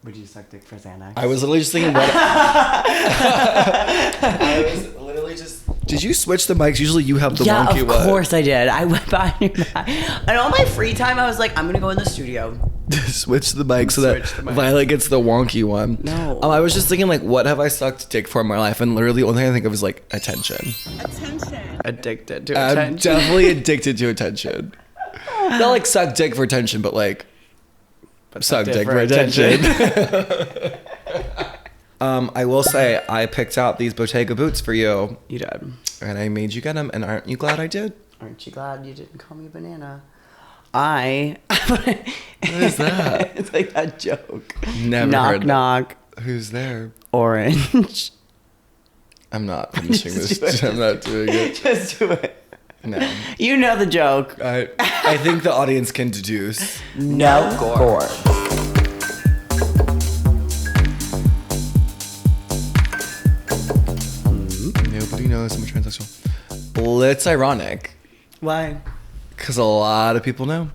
Would you suck dick for Xanax? I was literally just thinking what... I was literally just... Did you switch the mics? Usually you have the wonky one. Yeah, of course I did. I went by that. And all my free time, I was like, I'm going to go in the studio. Switch the mic so that Violet gets the wonky one. No. I was just thinking, like, what have I sucked dick for in my life? And literally the only thing I think of is, like, attention. Addicted to attention. I'm definitely addicted to attention. Not like suck dick for attention, but like... suck dick for attention. I will say I picked out these Bottega boots for you. You did. And I made you get them. And aren't you glad I did? Aren't you glad you didn't call me a banana? What is that? It's like that joke. Never knock, heard that. Knock. Who's there? Orange. I'm not finishing this. I'm not doing it. Just do it. No. You know the joke. I think the audience can deduce. No Gorge. Nobody knows I'm a transsexual. Well, it's ironic. Why? Because a lot of people know.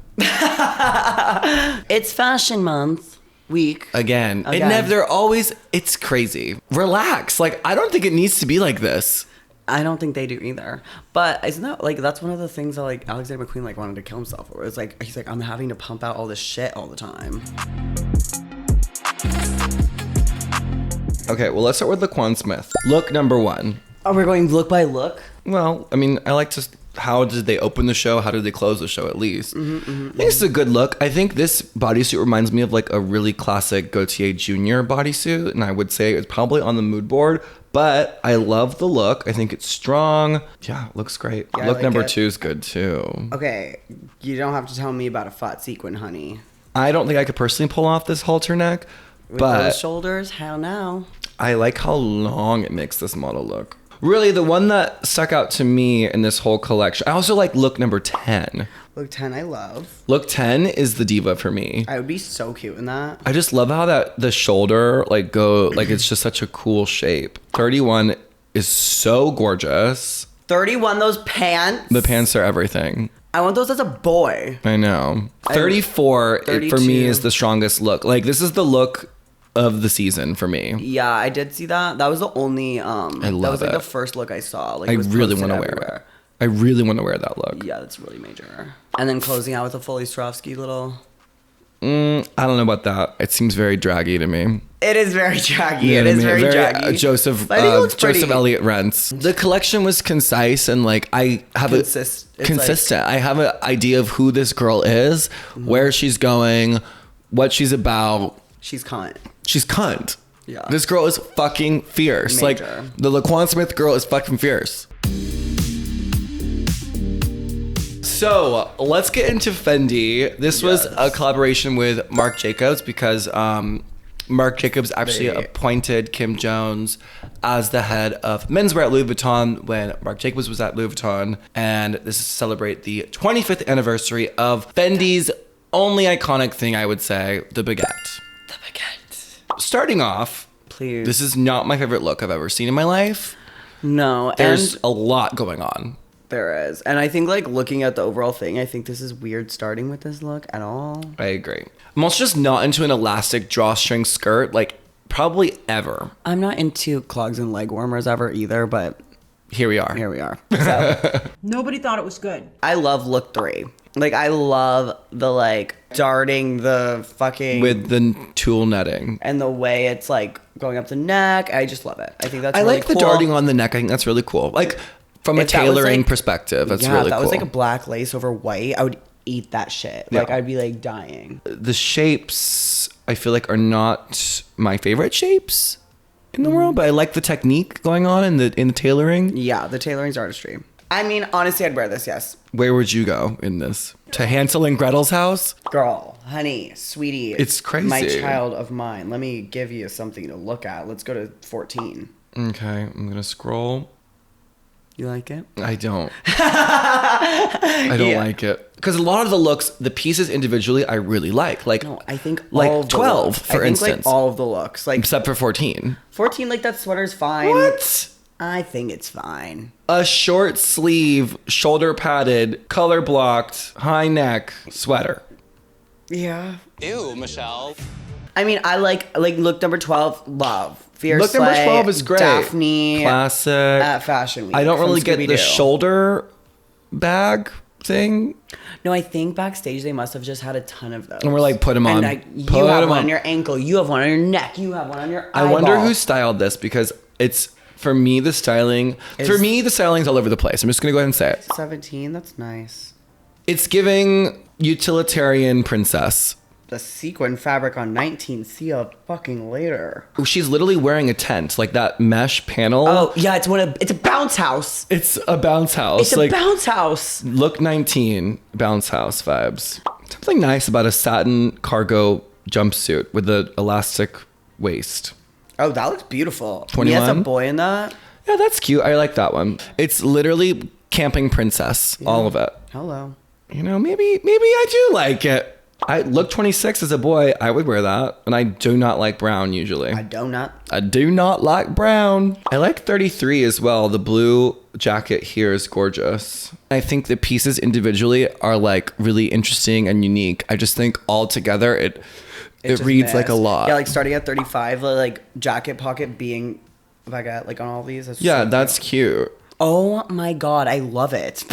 It's Fashion Month week. Again. They're always, it's crazy. Relax. Like, I don't think it needs to be like this. I don't think they do either. But isn't that, like, that's one of the things that, like, Alexander McQueen, like, wanted to kill himself for. It's like, he's like, I'm having to pump out all this shit all the time. Okay, well, let's start with LaQuan Smith. Look number 1. Oh, we're going look by look? Well, I mean, I like to... How did they open the show? How did they close the show, at least? I think it's a good look. I think this bodysuit reminds me of, like, a really classic Gaultier Jr. bodysuit. And I would say it's probably on the mood board. But I love the look. I think it's strong. Yeah, it looks great. Yeah, look like number it. 2 is good, too. Okay, you don't have to tell me about a flat sequin, honey. I don't think I could personally pull off this halter neck. With but those shoulders, hell no. I like how long it makes this model look. Really, the one that stuck out to me in this whole collection, I also like look number 10. Look 10, I love. Look 10 is the diva for me. I would be so cute in that. I just love how that the shoulder it's just such a cool shape. 31 is so gorgeous. 31, those pants. The pants are everything. I want those as a boy. I know. 34 for me is the strongest look. Like, this is the look of the season for me. Yeah, I did see that. That was the only I love that was like it. the first look I saw. Like, I it was really posted want to wear everywhere. it. I really want to wear that look. Yeah, that's really major. And then closing out with a fully Swarovski little... I don't know about that. It seems very draggy to me. It is very draggy. It is very draggy. Joseph Elliott Rents. The collection was concise and like I have consistent. I have an idea of who this girl is, where she's going, what she's about. She's cunt. She's cunt. Yeah. This girl is fucking fierce. Major. Like the LaQuan Smith girl is fucking fierce. So let's get into Fendi. This was a collaboration with Marc Jacobs because Marc Jacobs actually appointed Kim Jones as the head of menswear at Louis Vuitton when Marc Jacobs was at Louis Vuitton. And this is to celebrate the 25th anniversary of Fendi's only iconic thing, I would say, the baguette. The baguette. Starting off, please. This is not my favorite look I've ever seen in my life. No. There's a lot going on. There is. And I think, like, looking at the overall thing, I think this is weird starting with this look at all. I agree. I'm also just not into an elastic drawstring skirt, like, probably ever. I'm not into clogs and leg warmers ever either, but... Here we are. Here we are. So, nobody thought it was good. I love look 3. Like, I love the, like, darting the fucking... With the tulle netting. And the way it's, like, going up the neck. I just love it. I think that's I really like cool. the darting on the neck. I think that's really cool. Like... From a tailoring perspective, that's really cool. Yeah, if that was like a black lace over white, I would eat that shit. Like, I'd be like dying. The shapes, I feel like, are not my favorite shapes in the world, but I like the technique going on in the tailoring. Yeah, the tailoring's artistry. I mean, honestly, I'd wear this, yes. Where would you go in this? To Hansel and Gretel's house? Girl, honey, sweetie. It's crazy. My child of mine. Let me give you something to look at. Let's go to 14. Okay, I'm going to scroll. You like it? I don't. I don't like it. Because a lot of the looks, the pieces individually, I really like. Like, no, I think like all of 12, looks. for instance. Like all of the looks. Like, except for 14. 14, like that sweater's fine. What? I think it's fine. A short sleeve, shoulder padded, color blocked, high neck sweater. Yeah. Ew, Michelle. I mean, I like look number 12, love. Fierce Look number Slay, 12 is great. Daphne. Classic. At Fashion Week. I don't really get the Scooby-Doo. shoulder bag thing. No, I think backstage they must have just had a ton of those. And we're like, put them on. You have one on your ankle. You have one on your neck. You have one on your eyeball. I wonder who styled this because it's, for me, the styling's all over the place. I'm just going to go ahead and say it. 17, that's nice. It's giving utilitarian princess. The sequin fabric on 19, see ya fucking later. She's literally wearing a tent, like that mesh panel. Oh, yeah, it's a bounce house. It's a bounce house. It's a bounce house. Look 19, bounce house vibes. Something nice about a satin cargo jumpsuit with the elastic waist. Oh, that looks beautiful. 21? He has a boy in that. Yeah, that's cute. I like that one. It's literally camping princess, all of it. Hello. You know, maybe I do like it. I look 26 as a boy. I would wear that. And I do not like brown usually. I do not like brown. I like 33 as well. The blue jacket here is gorgeous. I think the pieces individually are like really interesting and unique. I just think all together it reads like a lot. Yeah, like starting at 35, like jacket pocket being baguette, like on all these. That's cute. Oh my God, I love it.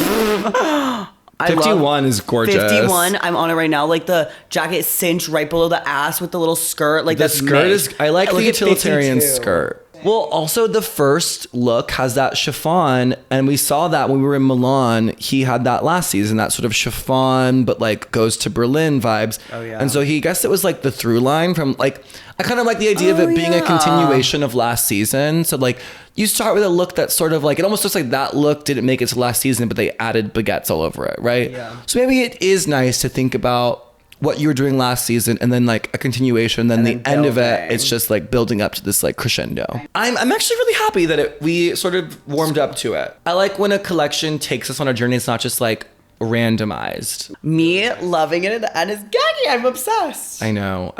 51 is gorgeous. 51, I'm on it right now. Like the jacket cinched right below the ass with the little skirt. Like the that's skirt made. is. I like the utilitarian 52. skirt. Well, also the first look has that chiffon, and we saw that when we were in Milan. He had that last season, that sort of chiffon, but like goes to Berlin vibes. Oh yeah. And so he guessed it was like the through line from like. I kind of like the idea of it being a continuation of last season. So like you start with a look that's sort of like it almost looks like that look didn't make it to last season, but they added baguettes all over it, right? Yeah. So maybe it is nice to think about what you were doing last season and then like a continuation, then the end of it, it's just like building up to this like crescendo. I'm actually really happy that we sort of warmed up to it. I like when a collection takes us on a journey. It's not just like randomized. Me loving it and it's gaggy. I'm obsessed. I know.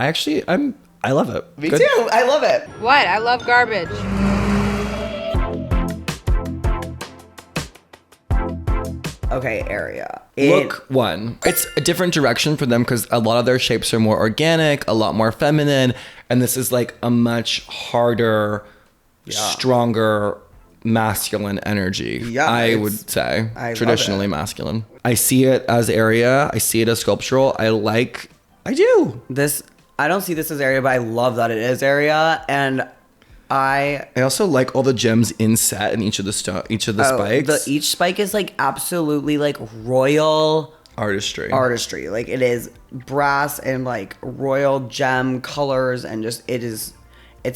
I love it. Me too. I love it. What? I love garbage. Okay, area. Look one. It's a different direction for them because a lot of their shapes are more organic, a lot more feminine, and this is like a much harder, stronger, masculine energy. Yeah, I would say I traditionally love it. masculine. I see it as area. I see it as sculptural. I do. I don't see this as area, but I love that it is area, and I also like all the gems inset in each of the spikes. Each spike is like absolutely like royal artistry. Like it is brass and like royal gem colors, and just it's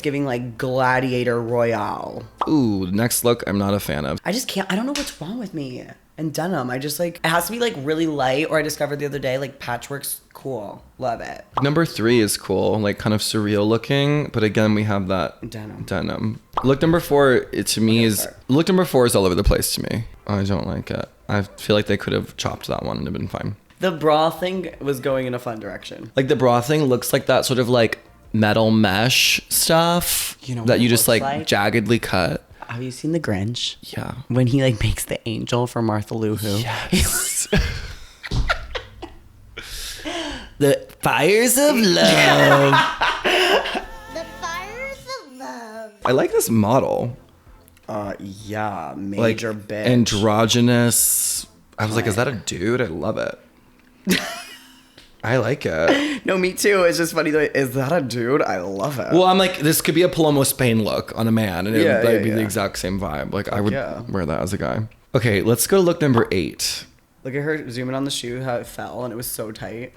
giving like gladiator royale. Ooh, next look I'm not a fan of. I don't know what's wrong with me and denim. I just like it has to be like really light, or I discovered the other day like patchwork's cool. Love it. Number 3 is cool, like kind of surreal looking, but again we have that denim. Look number 4 look number 4 is all over the place to me. I don't like it. I feel like they could have chopped that one and it'd been fine. The bra thing was going in a fun direction. Like the bra thing looks like that sort of like metal mesh stuff that you just like jaggedly cut. Have you seen The Grinch? Yeah. When he like makes the angel for Martha Lou Who? Yes. The fires of love. The fires of love. I like this model. Yeah, Like bitch. androgynous. I was like, is that a dude? I love it. I like it. No, me too. It's just funny. Like, is that a dude? I love it. Well, I'm like, this could be a Palomo Spain look on a man, and it would be the yeah. exact same vibe. Like, I would yeah. wear that as a guy. Okay, let's go to look number 8. Look at her zooming on the shoe, how it fell, and it was so tight,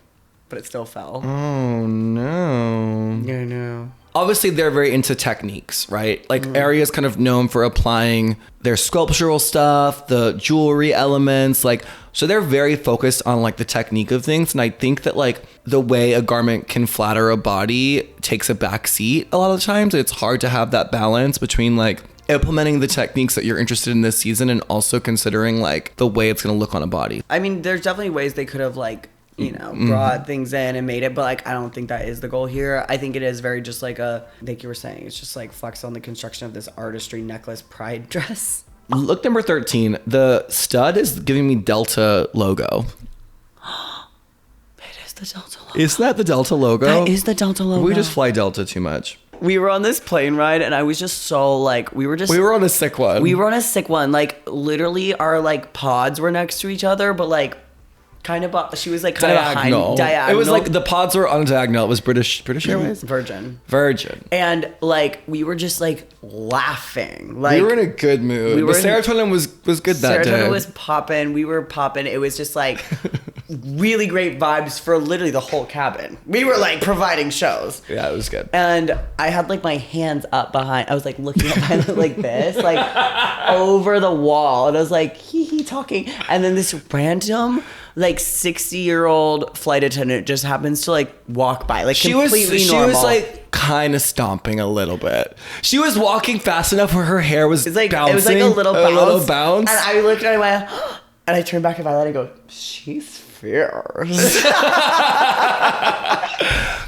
but it still fell. Oh, no. Yeah, no. Obviously, they're very into techniques, right? Like, Area's kind of known for applying their sculptural stuff, the jewelry elements, like, so they're very focused on, like, the technique of things. And I think that, like, the way a garment can flatter a body takes a back seat a lot of the times. It's hard to have that balance between, like, implementing the techniques that you're interested in this season and also considering, like, the way it's going to look on a body. I mean, there's definitely ways they could have, like, you know, brought things in and made it, but like I don't think that is the goal here. I think it is very just like like you were saying, it's just like flex on the construction of this artistry necklace pride dress. Look number 13. The stud is giving me Delta logo. It is the Delta logo. Isn't that the Delta logo? That is the Delta logo. We just fly Delta too much. We were on this plane ride, and I was just so like, we were on a sick one. We were on a sick one. Like, literally, our like pods were next to each other, but like, kind of. She was like kind diagonal. of diagonal. It was like the pods were on a diagonal. It was British Airways, Virgin, and like we were just like laughing. Like we were in a good mood. The serotonin was good that day. Serotonin was popping. We were popping. It was just like really great vibes for literally the whole cabin. We were like providing shows. Yeah, it was good. And I had like my hands up behind. I was like looking up like this, like over the wall, and I was like hee talking. And then this random like 60-year-old flight attendant just happens to like walk by, like completely normal. She was like kind of stomping a little bit. She was walking fast enough where her hair was like bouncing. It was like a little bounce. And I looked and I went, and I turned back at Violet and go, she's fierce.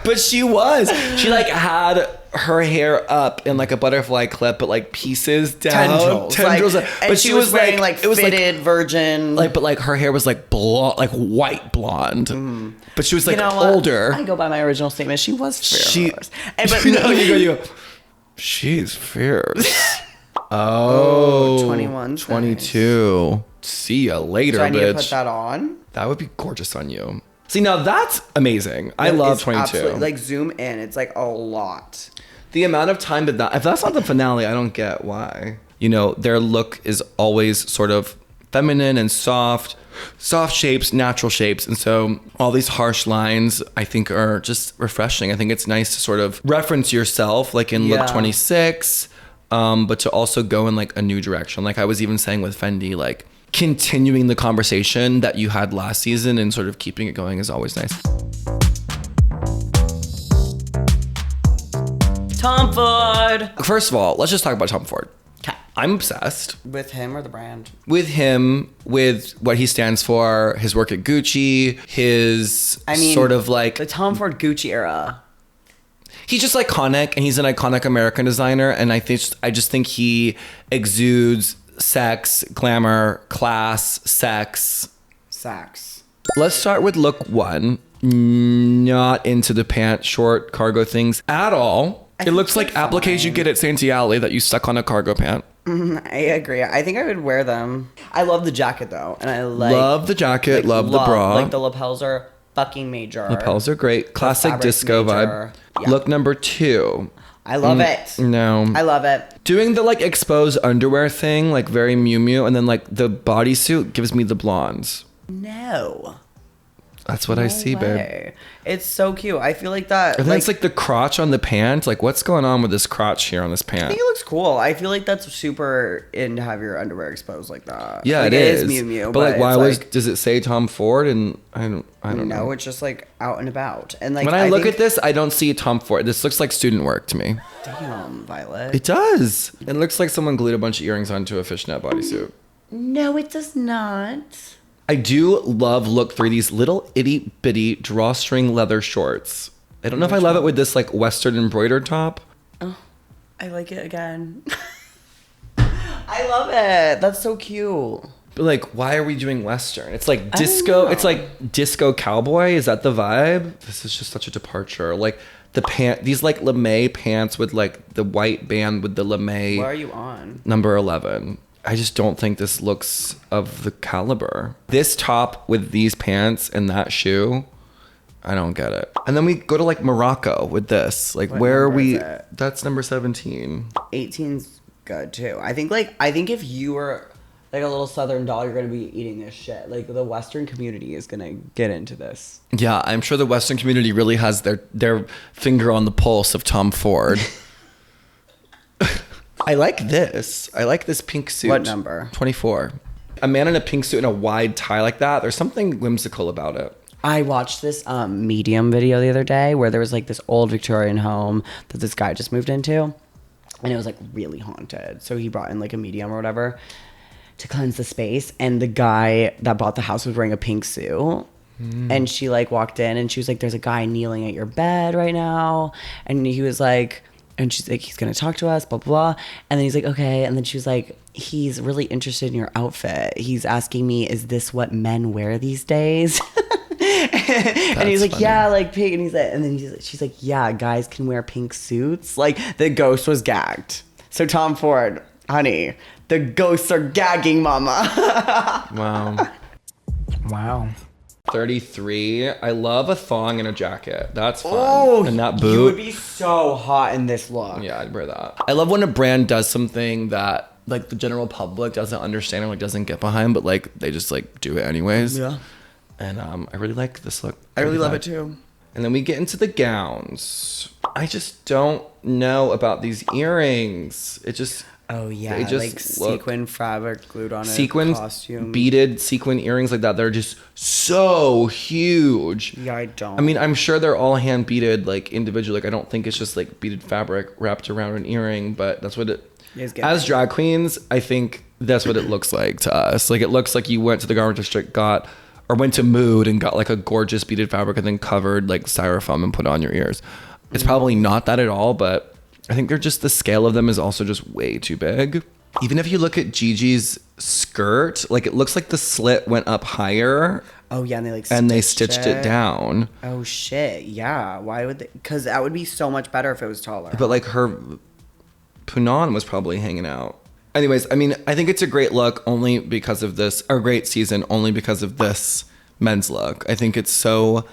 But she like had her hair up in like a butterfly clip, but like pieces down, tendrils. Like, but she was wearing like it was fitted like, virgin, like, but like her hair was like blonde, like white blonde. But she was like older. I go by my original statement. She was fierce. But you go. She's fierce. Oh, 21, 22. Nice. See ya later, so I need bitch. to put that on. That would be gorgeous on you. See, now that's amazing. I love 22. Absolutely. Like, zoom in. It's like a lot. The amount of time that if that's not the finale, I don't get why. You know, their look is always sort of feminine and soft shapes, natural shapes. And so all these harsh lines, I think, are just refreshing. I think it's nice to sort of reference yourself, like in look 26, but to also go in like a new direction. Like I was even saying with Fendi, like, continuing the conversation that you had last season and sort of keeping it going is always nice. Tom Ford. First of all, let's just talk about Tom Ford. Okay. I'm obsessed. With him or the brand? With him, with what he stands for, his work at Gucci, sort of like... the Tom Ford Gucci era. He's just iconic, and he's an iconic American designer, and I just think he exudes sex, glamour, class, sex. Let's start with look one. Not into the pant short cargo things at all. It looks like appliques you get at Santee Alley that you stuck on a cargo pant. I agree. I think I would wear them. I love the jacket though, and I love the jacket. Love the bra. Like the lapels are fucking major. Lapels are great. Classic disco vibe. Yeah. Look number 2. I love it. No. I love it. Doing the like exposed underwear thing, like very Miu Miu, and then like the bodysuit gives me the blondes. No. That's what I see, babe. It's so cute. I feel like that. And then it's like the crotch on the pant. Like, what's going on with this crotch here on this pant? I think it looks cool. I feel like that's super in to have your underwear exposed like that. Yeah, like, it is. Miu Miu. But like, why does it say Tom Ford? And I don't know. No, it's just like out and about. And like when I look at this, I don't see Tom Ford. This looks like student work to me. Damn, Violet. It does. It looks like someone glued a bunch of earrings onto a fishnet bodysuit. No, it does not. I do love look 3, these little itty bitty drawstring leather shorts. I don't know if I love it with this like Western embroidered top. Oh, I like it again. I love it. That's so cute. But like, why are we doing Western? It's like disco. It's like disco cowboy. Is that the vibe? This is just such a departure. Like these like lame pants with like the white band with the lame. What are you on? Number 11. I just don't think this looks of the caliber. This top with these pants and that shoe, I don't get it. And then we go to like Morocco with this. Like, where are we? That's number 17. 18's good too. I think if you were like a little Southern doll, you're gonna be eating this shit. Like the Western community is gonna get into this. Yeah, I'm sure the Western community really has their finger on the pulse of Tom Ford. I like this. I like this pink suit. What number? 24. A man in a pink suit and a wide tie like that. There's something whimsical about it. I watched this Medium video the other day where there was like this old Victorian home that this guy just moved into, and it was like really haunted. So he brought in like a medium or whatever to cleanse the space, and the guy that bought the house was wearing a pink suit. And she like walked in and she was like, "There's a guy kneeling at your bed right now," and he was like. And she's like, he's going to talk to us, blah, blah, blah. And then he's like, okay. And then she was like, he's really interested in your outfit. He's asking me, is this what men wear these days? And he's like, funny. yeah, like pink. And she's like, yeah, guys can wear pink suits. Like the ghost was gagged. So Tom Ford, honey, the ghosts are gagging mama. Wow. Wow. 33. I love a thong and a jacket. That's fun. Oh, and that you boot. would be so hot in this look. Yeah, I'd wear that. I love when a brand does something that like the general public doesn't understand or like doesn't get behind, but like they just like do it anyways. Yeah. And I really like this look. I really love it too. And then we get into the gowns. I just don't know about these earrings. It just Oh yeah, they just like look- sequin fabric glued on sequin a costume. beaded sequin earrings like that. They're just so huge. Yeah, I don't. I mean, I'm sure they're all hand beaded like individually. Like I don't think it's just like beaded fabric wrapped around an earring, but that's what it. It's good. As drag queens, I think that's what it looks like to us. Like it looks like you went to the garment district, went to Mood and got like a gorgeous beaded fabric and then covered like styrofoam and put it on your ears. It's probably not that at all, but I think they're just, the scale of them is also just way too big. Even if you look at Gigi's skirt, like it looks like the slit went up higher Oh yeah, and they like stitched it down. Oh shit, yeah. Why would they? Because that would be so much better if it was taller. But like her punan was probably hanging out. Anyways, I mean, I think it's a great look only because of this, or great season only because of this men's look. I think it's so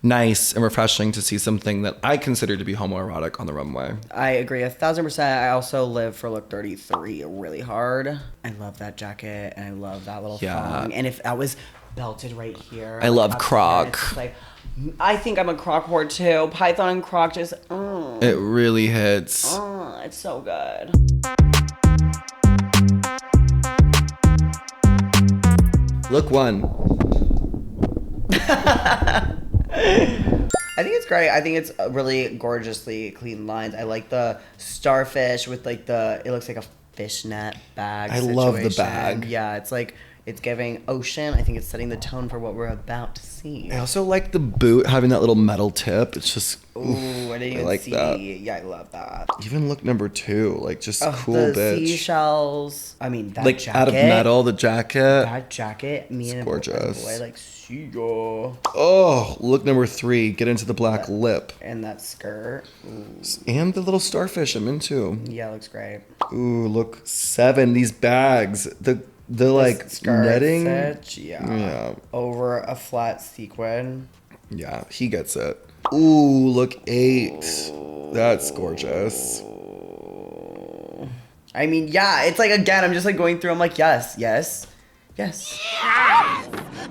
nice and refreshing to see something that I consider to be homoerotic on the runway. I agree 1,000%. I also live for look 33 really hard. I love that jacket and I love that little thong. And if that was belted right here. I love croc. It's like, I think I'm a croc whore too. Python and croc just, It really hits. it's so good. Look one. I think it's great. I think it's really gorgeously clean lines. I like the starfish with like it looks like a fishnet bag. I love the situation. bag. Yeah, it's like, it's giving ocean. I think it's setting the tone for what we're about to see. I also like the boot having that little metal tip. It's just, Ooh, I didn't even like see. that. Yeah, I love that. Even look number 2, like just cool the bitch. Seashells. I mean, that Like jacket. out of metal, the jacket. That jacket. Me and gorgeous. a boy like seagull. Oh, look number 3. Get into the black lip. And that skirt. Ooh. And the little starfish I'm into. Yeah, it looks great. Ooh, look 7. These bags. The like Skirt netting. stitch, Yeah. Over a flat sequin. Yeah, he gets it. Ooh, look 8. That's gorgeous. I mean, yeah, it's like, again, I'm just like going through, I'm like, yes.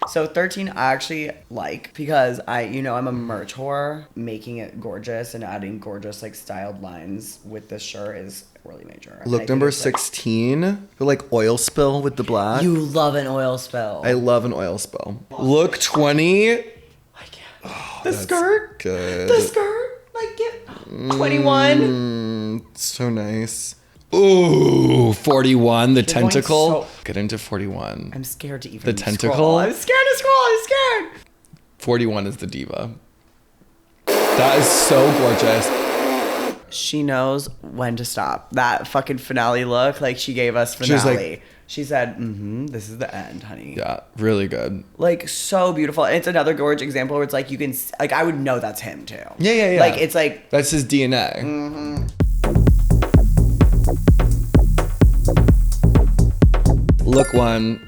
So 13 I actually like because I'm a merch whore. Making it gorgeous and adding gorgeous like styled lines with this shirt is really major. And I Look think number it's, like, 16. The like oil spill with the black. you love an oil spill. I love an oil spill. Look 20. I can't. The skirt. Good. The skirt. Like it. 21. So nice. Ooh, 41. The You're going tentacle. so- Get into 41. I'm scared to even The tentacle? scroll. I'm scared to scroll. I'm scared. 41 is the diva. That is so gorgeous. She knows when to stop. That fucking finale look, like she gave us She was like- finale. She said, this is the end, honey. Yeah, really good. Like, so beautiful. And it's another Gorge example where it's like, you can, like, I would know that's him, too. Yeah. Like, it's like, That's his DNA. Look one.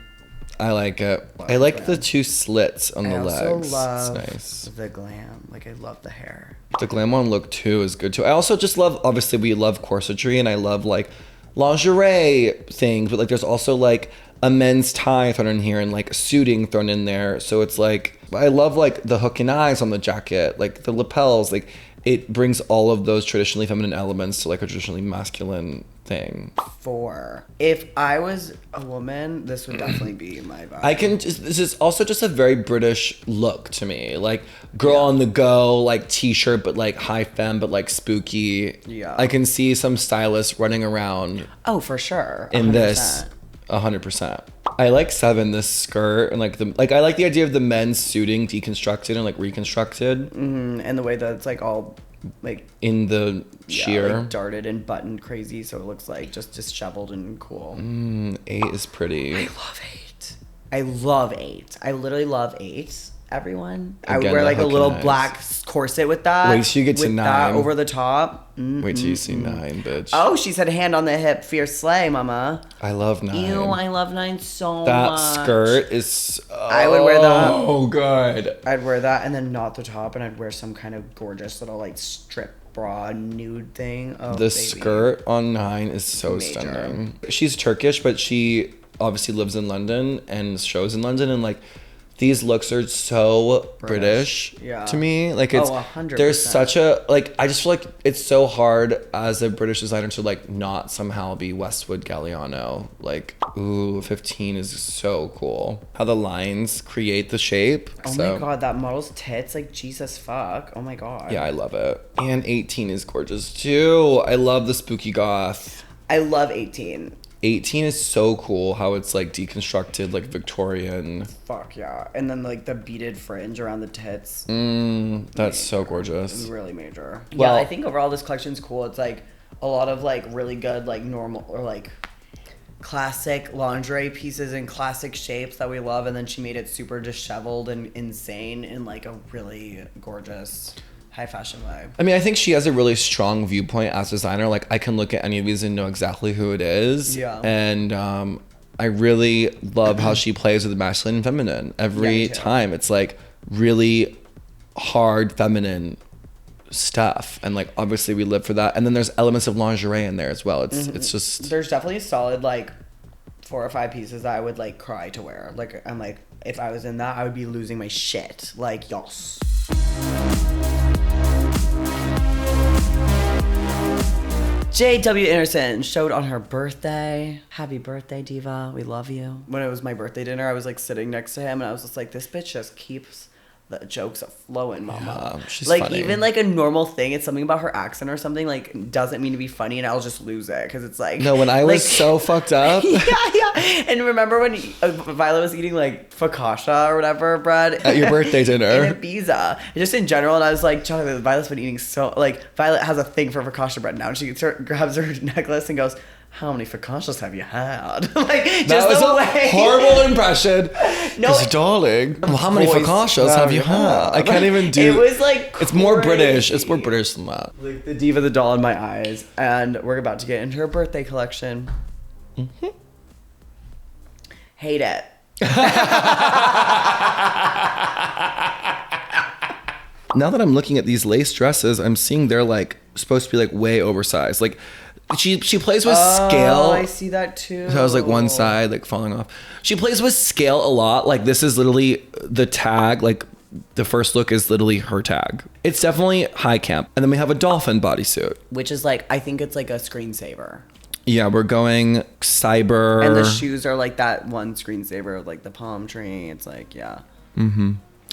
I like it. I like the 2 slits on I the also legs. love It's nice. the glam. Like, I love the hair. The glam on look 2 is good too. I also just love, obviously we love corsetry and I love like lingerie things, but like there's also like a men's tie thrown in here and like suiting thrown in there. So it's like, I love like the hook and eyes on the jacket, like the lapels, like it brings all of those traditionally feminine elements to like a traditionally masculine thing. 4. If I was a woman, this would definitely be my vibe. This is also just a very British look to me. Like girl on the go, like t-shirt, but like high femme, but like spooky. Yeah. I can see some stylists running around Oh, for sure. in 100%. this 100%. I like 7, this skirt, and I like the idea of the men's suiting deconstructed and like reconstructed And the way that it's like all like in the sheer. like darted and buttoned crazy, so it looks like just disheveled and cool. 8 is pretty. I love 8. I love 8. I literally love 8. everyone. I would Again, wear the like a hook little and eyes. black corset with that. Wait till you get to with 9. that over the top. Wait till you see 9, bitch. Oh, she said hand on the hip, fierce slay, mama. I love 9. Ew, I love 9 so that much. skirt is I would wear that. Oh, good. I'd wear that and then not the top, and I'd wear some kind of gorgeous little like strip bra nude thing. Oh, The baby. skirt on 9 is so Major. stunning. She's Turkish, but she obviously lives in London and shows in London, and like these looks are so British Yeah. to me. Like it's 100%. there's such a like I just feel like it's so hard as a British designer to like not somehow be Westwood Galliano. Like, ooh, 15 is so cool. How the lines create the shape. Oh So, my god, that model's tits, like Jesus fuck. Oh my god. yeah, I love it. And 18 is gorgeous too. I love the spooky goth. I love 18. 18 is so cool how it's like deconstructed, like Victorian. Fuck yeah. And then like the beaded fringe around the tits. That's so gorgeous. Really major. Well- Yeah, I think overall this collection's cool. It's like a lot of like really good like normal or like classic lingerie pieces in classic shapes that we love, and then she made it super disheveled and insane in like a really gorgeous high fashion way. I mean, I think she has a really strong viewpoint as a designer. Like, I can look at any of these and know exactly who it is. Yeah. And I really love how she plays with the masculine and feminine. Every Yeah, me too. time it's like really hard feminine stuff. And like, obviously we live for that. And then there's elements of lingerie in there as well. It's just... There's definitely a solid like 4 or 5 pieces that I would like cry to wear. Like I'm like, if I was in that, I would be losing my shit. Like yos. J.W. Anderson showed on her birthday. Happy birthday, diva. We love you. When it was my birthday dinner, I was like sitting next to him and I was just like, this bitch just keeps the jokes flowing, mama. Yeah, she's like funny. even like a normal thing, it's something about her accent or something like doesn't mean to be funny, and I'll just lose it because it's like No, when I was like- so fucked up... yeah. And remember when Violet was eating like focaccia or whatever bread At your birthday dinner. in Ibiza, just in general, and I was like, Jonathan, Violet's been eating so like Violet has a thing for focaccia bread now, and she grabs her necklace and goes, "How many focaccias have you had?" Like That just was the a way. horrible impression. No, Because, darling, well, how many voice focaccias have you had? I can't even do... It was like It's more crazy. British. It's more British than that. Like the diva, the doll in my eyes, and we're about to get into her birthday collection. Hate it. Now that I'm looking at these lace dresses, I'm seeing they're like supposed to be like way oversized. Like she plays with scale. Oh, I see that too. So I was like one side like falling off. She plays with scale a lot. Like this is literally the tag. Like the first look is literally her tag. It's definitely high camp. And then we have a dolphin bodysuit. Which is like, I think it's like a screensaver. Yeah, we're going cyber. And the shoes are like that one screensaver, like the palm tree. It's like, yeah.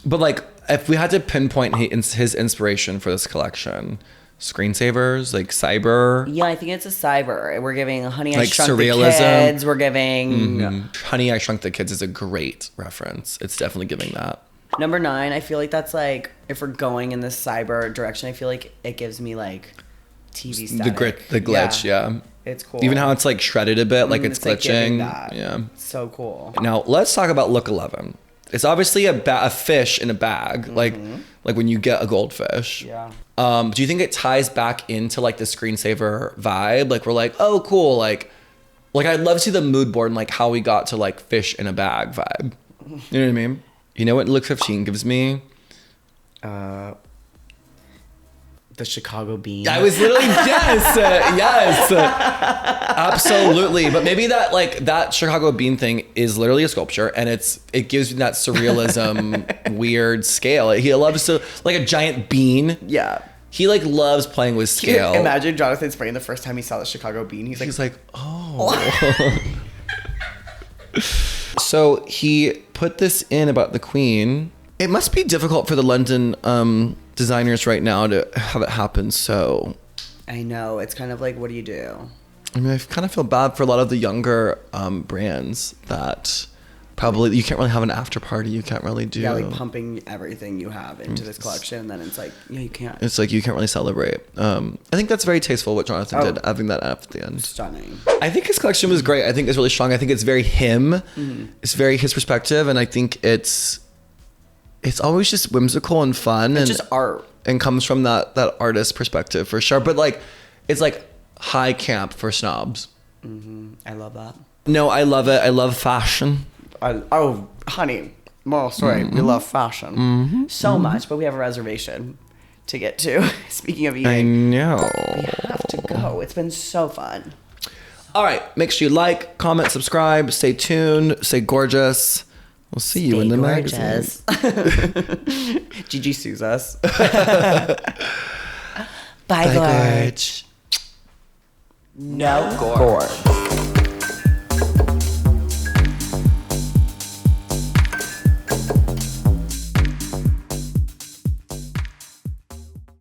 But like, if we had to pinpoint his inspiration for this collection, screensavers, like cyber, Yeah, I think it's a cyber. We're giving Honey, I Like Shrunk surrealism. the Kids. We're giving Honey, I Shrunk the Kids is a great reference. It's definitely giving that. number 9. I feel like that's like, if we're going in this cyber direction, I feel like it gives me like TV static. The glitch, yeah. It's cool. Even how it's like shredded a bit, like it's like giving glitching. that. Yeah. So cool. Now let's talk about look 11. It's obviously a fish in a bag, like when you get a goldfish. Yeah. Do you think it ties back into like the screensaver vibe? Like we're like, oh cool, like I'd love to see the mood board and like how we got to like fish in a bag vibe. You know what I mean? You know what look 15 gives me? The Chicago Bean. I was literally yes, absolutely. But maybe that Chicago Bean thing is literally a sculpture, and it gives you that surrealism, weird scale. He loves to like a giant bean. Yeah. He like loves playing with scale. Imagine Jonathan's brain the first time he saw the Chicago Bean. He's like, oh. So he put this in about the Queen. It must be difficult for the London designers right now to have it happen. So I know. It's kind of like, what do you do? I mean, I kind of feel bad for a lot of the younger brands that probably you can't really have an after party. You can't really do. Yeah, like pumping everything you have into this collection, and then it's like, yeah, you can't. It's like you can't really celebrate. I think that's very tasteful what Jonathan did, having that at the end. Stunning. I think his collection was great. I think it's really strong. I think it's very him. It's very his perspective, and I think it's it's always just whimsical and fun. It's and just art. And comes from that artist perspective for sure. But like, it's like high camp for snobs. I love that. No, I love it. I love fashion. Oh, honey, moral story. We love fashion so much, but we have a reservation to get to. Speaking of eating, I know. we have to go. It's been so fun. All right. Make sure you like, comment, subscribe, stay tuned, stay gorgeous. We'll see you in the magazine. Gigi sues us. Bye, Gorge. Gorge. No Gorge.